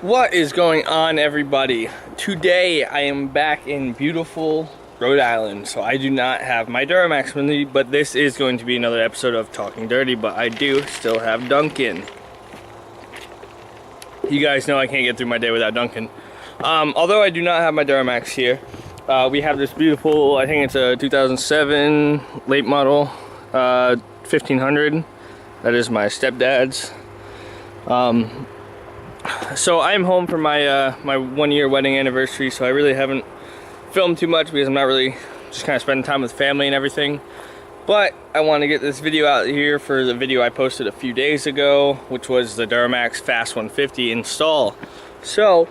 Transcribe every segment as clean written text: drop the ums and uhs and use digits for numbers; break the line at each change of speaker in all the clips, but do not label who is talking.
What is going on, everybody? Today I am back in beautiful Rhode Island, so I do not have my Duramax with me, but this is going to be another episode of Talking Dirty, but I do still have Duncan. You guys know I can't get through my day without Duncan. Although I do not have my Duramax here, we have this beautiful, I think it's a 2007 late model 1500. That is my stepdad's. So I'm home for my my 1-year wedding anniversary, so I really haven't filmed too much because I'm not really just kind of spending time with family and everything. But I want to get this video out here for the video I posted a few days ago, which was the Duramax Fast 150 install. So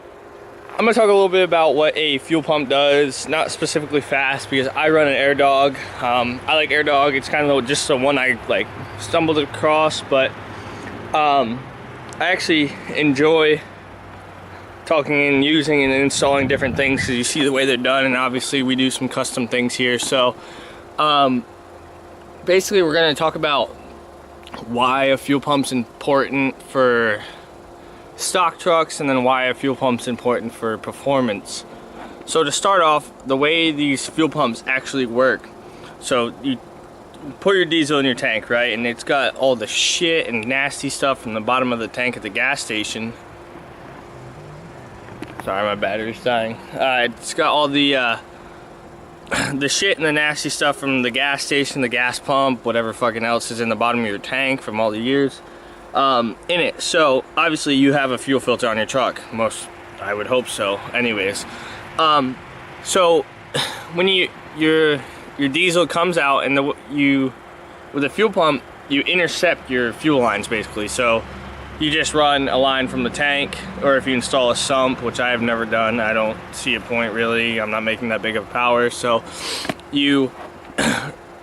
I'm going to talk a little bit about what a fuel pump does, not specifically fast because I run an Air Dog. I like Air Dog. It's kind of just the one I like stumbled across, but I actually enjoy talking and using and installing different things because you see the way they're done, and obviously we do some custom things here. So basically we're going to talk about why a fuel pump's important for stock trucks and then why a fuel pump's important for performance. So to start off, the way these fuel pumps actually work, so you put your diesel in your tank, right, and it's got all the shit and nasty stuff from the bottom of the tank at the gas station. Sorry, my battery's dying. It's got all the shit and the nasty stuff from the gas station, the gas pump, whatever fucking else is in the bottom of your tank from all the years in it. So obviously you have a fuel filter on your truck. Most, I would hope so anyways. So when your diesel comes out, and with a fuel pump you intercept your fuel lines basically. So you just run a line from the tank, or if you install a sump, which I have never done, I don't see a point really, I'm not making that big of power. So you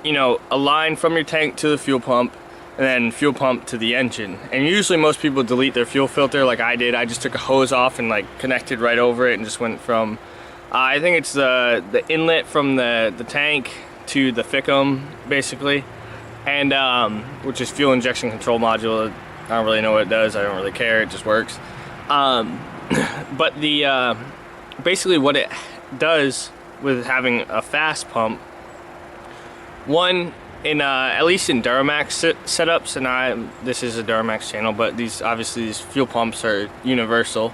know, a line from your tank to the fuel pump, and then fuel pump to the engine. And usually most people delete their fuel filter like I did. I just took a hose off and like connected right over it and just went from I think it's the inlet from the tank to the FICM basically, and which is fuel injection control module. I don't really know what it does. I don't really care. It just works. But the basically what it does with having a fast pump, one in at least in Duramax setups, and this is a Duramax channel, but obviously these fuel pumps are universal.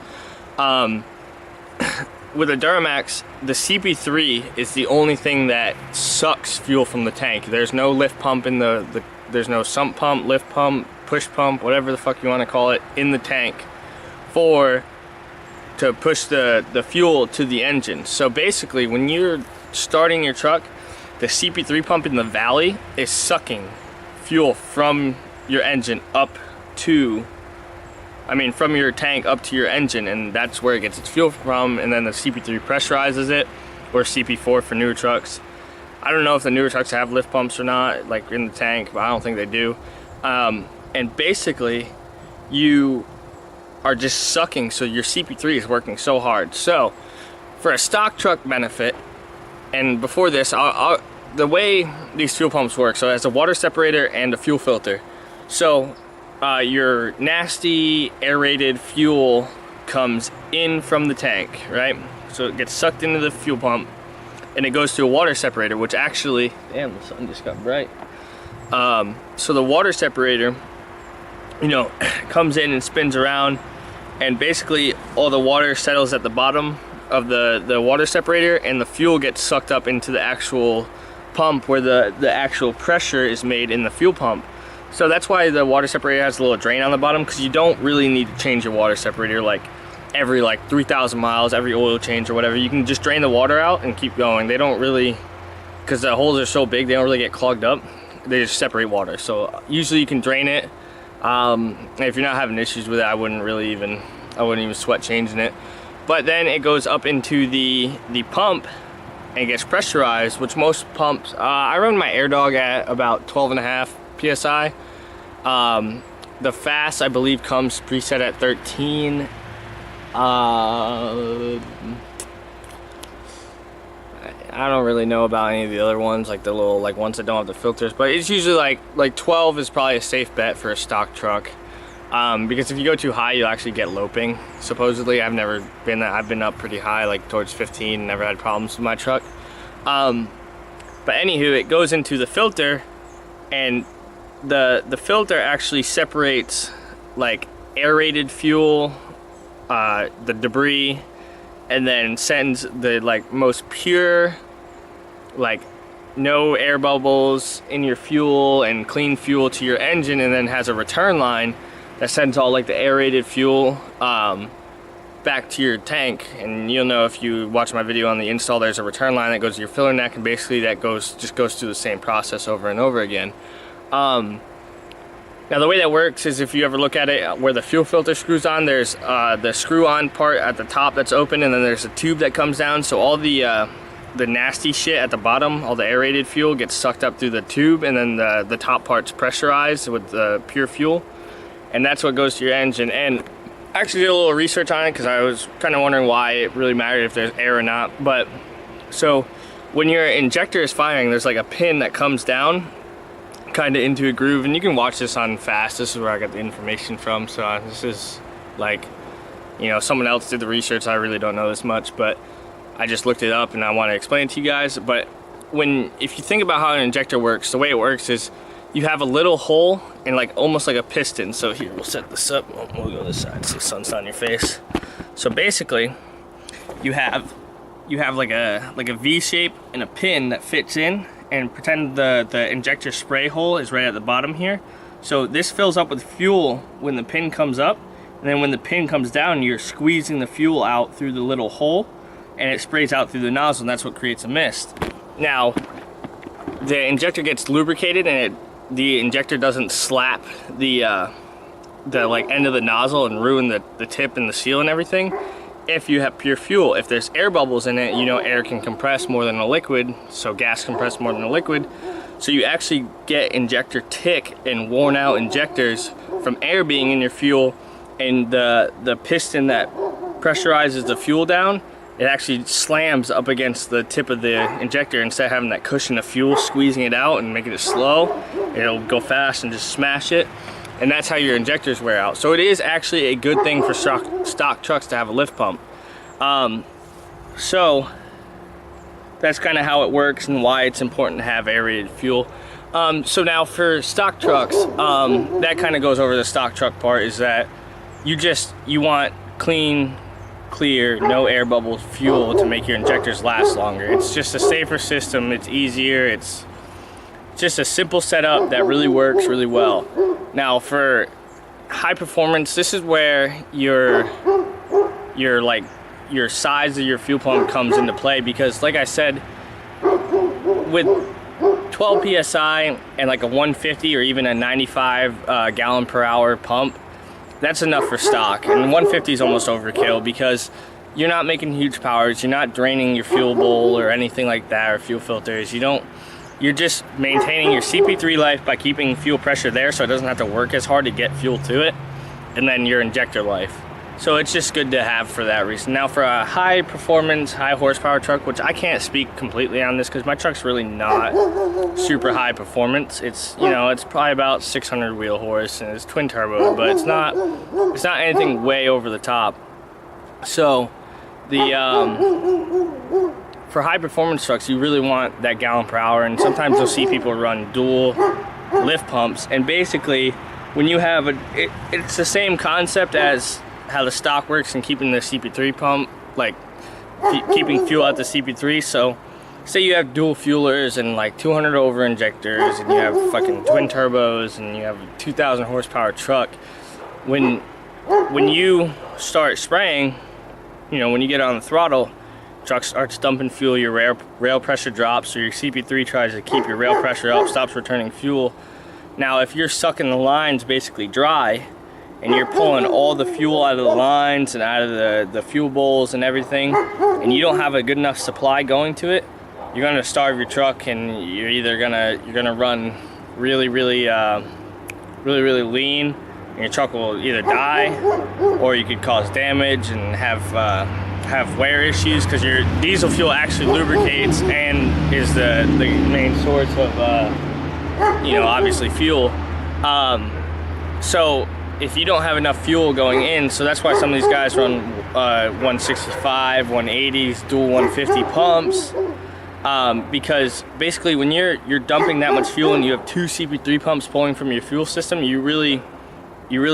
With a Duramax, the CP3 is the only thing that sucks fuel from the tank. There's no lift pump in there's no sump pump, lift pump, push pump, whatever the fuck you want to call it, in the tank to push the fuel to the engine. So basically when you're starting your truck, the CP3 pump in the valley is sucking fuel from your engine up to, from your tank up to your engine, and that's where it gets its fuel from, and then the CP3 pressurizes it, or CP4 for newer trucks. I don't know if the newer trucks have lift pumps or not, like in the tank, but I don't think they do. And basically, you are just sucking, so your CP3 is working so hard. So, for a stock truck benefit, and before this, the way these fuel pumps work, so it has a water separator and a fuel filter. So, your nasty aerated fuel comes in from the tank, right? So it gets sucked into the fuel pump and it goes to a water separator, which actually, damn, the sun just got bright. So the water separator, you know, comes in and spins around, and basically all the water settles at the bottom of the water separator, and the fuel gets sucked up into the actual pump where the actual pressure is made in the fuel pump. So that's why the water separator has a little drain on the bottom, because you don't really need to change your water separator like every 3,000 miles, every oil change or whatever. You can just drain the water out and keep going. They don't really, because the holes are so big, they don't really get clogged up. They just separate water. So usually you can drain it. If you're not having issues with it, I wouldn't even sweat changing it. But then it goes up into the pump and gets pressurized, which most pumps, I run my Air Dog at about 12.5 PSI. The fast, I believe, comes preset at 13. I don't really know about any of the other ones, like the little ones that don't have the filters, but it's usually like 12 is probably a safe bet for a stock truck. because if you go too high, you'll actually get loping. Supposedly, I've never been that. I've been up pretty high, like towards 15, never had problems with my truck. But anywho, it goes into the filter, and the filter actually separates like aerated fuel, the debris, and then sends the like most pure, like no air bubbles in your fuel and clean fuel to your engine, and then has a return line that sends all like the aerated fuel back to your tank. And you'll know if you watch my video on the install, there's a return line that goes to your filler neck, and basically that just goes through the same process over and over again. Now the way that works is, if you ever look at it where the fuel filter screws on, there's the screw on part at the top that's open, and then there's a tube that comes down, so all the nasty shit at the bottom, all the aerated fuel, gets sucked up through the tube, and then the top part's pressurized with the pure fuel, and that's what goes to your engine. And I actually did a little research on it because I was kind of wondering why it really mattered if there's air or not. But so when your injector is firing, there's like a pin that comes down kind of into a groove, and you can watch this on Fast. This is where I got the information from, so this is like, you know, someone else did the research. I really don't know this much, but I just looked it up and I want to explain it to you guys. But if you think about how an injector works, the way it works is you have a little hole and like almost like a piston. So here, we'll set this up. We'll go this side so the sun's not on your face. So basically, you have like a V shape and a pin that fits in, and pretend the injector spray hole is right at the bottom here. So this fills up with fuel when the pin comes up, and then when the pin comes down, you're squeezing the fuel out through the little hole, and it sprays out through the nozzle, and that's what creates a mist. Now, the injector gets lubricated, and the injector doesn't slap the like end of the nozzle and ruin the tip and the seal and everything. If you have pure fuel, if there's air bubbles in it, you know air can compress more than a liquid, so gas compress more than a liquid. So you actually get injector tick and worn out injectors from air being in your fuel, and the piston that pressurizes the fuel down, it actually slams up against the tip of the injector. Instead of having that cushion of fuel squeezing it out and making it slow, it'll go fast and just smash it. And that's how your injectors wear out. So it is actually a good thing for stock trucks to have a lift pump. So that's kind of how it works and why it's important to have aerated fuel. So now for stock trucks, that kind of goes over the stock truck part, is that you want clean, clear, no air bubble fuel to make your injectors last longer. It's just a safer system, it's easier, it's just a simple setup that really works really well. Now for high performance, this is where your size of your fuel pump comes into play, because like I said, with 12 psi and like a 150 or even a 95 gallon per hour pump, that's enough for stock. And 150 is almost overkill, because you're not making huge powers, you're not draining your fuel bowl or anything like that, or fuel filters. You're just maintaining your CP3 life by keeping fuel pressure there, so it doesn't have to work as hard to get fuel to it, and then your injector life. So it's just good to have for that reason. Now for a high performance, high horsepower truck, which I can't speak completely on this because my truck's really not super high performance. It's, you know, it's probably about 600 wheel horse and it's twin turbo, but it's not anything way over the top. So for high performance trucks, you really want that gallon per hour, and sometimes you'll see people run dual lift pumps. And basically, when you have it's the same concept as how the stock works and keeping the CP3 pump, like keeping fuel at the CP3. So say you have dual fuelers and like 200 over injectors, and you have fucking twin turbos, and you have a 2,000 horsepower truck. When you start spraying, you know, when you get on the throttle, truck starts dumping fuel, your rail pressure drops, so your CP3 tries to keep your rail pressure up, stops returning fuel. Now if you're sucking the lines basically dry, and you're pulling all the fuel out of the lines and out of the fuel bowls and everything, and you don't have a good enough supply going to it, you're gonna starve your truck, and you're gonna run really lean, and your truck will either die, or you could cause damage and have wear issues, because your diesel fuel actually lubricates and is the main source of you know, obviously fuel. So if you don't have enough fuel going in, so that's why some of these guys run 165, 180s, dual 150 pumps, because basically when you're dumping that much fuel and you have 2 CP3 pumps pulling from your fuel system, you really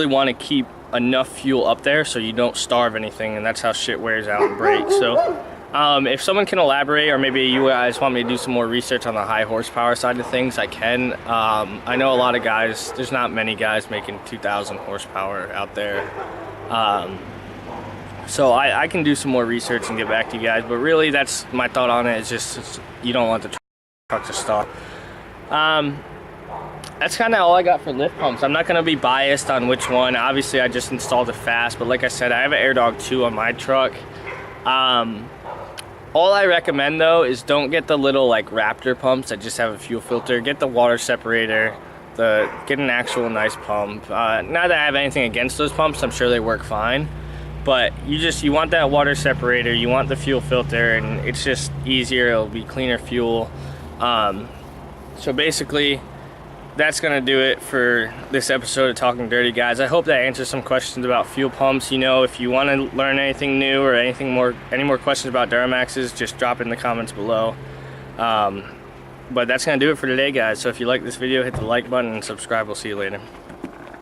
want to keep enough fuel up there so you don't starve anything, and that's how shit wears out and breaks. So if someone can elaborate, or maybe you guys want me to do some more research on the high horsepower side of things, I can. I know a lot of guys, there's not many guys making 2,000 horsepower out there. So I can do some more research and get back to you guys, but really that's my thought on it. Is just you don't want the truck to stop. That's kind of all I got for lift pumps. I'm not going to be biased on which one. Obviously I just installed it fast, but like I said, I have an AirDog 2 on my truck. All I recommend though is don't get the little like Raptor pumps that just have a fuel filter. Get the water separator, get an actual nice pump. Not that I have anything against those pumps, I'm sure they work fine, but you want that water separator, you want the fuel filter, and it's just easier, it'll be cleaner fuel. So basically that's gonna do it for this episode of Talking Dirty, guys. I hope that answers some questions about fuel pumps. You know, if you want to learn anything new or any more questions about Duramaxes, just drop it in the comments below. But that's gonna do it for today, guys. So if you like this video, hit the like button and subscribe. We'll see you later.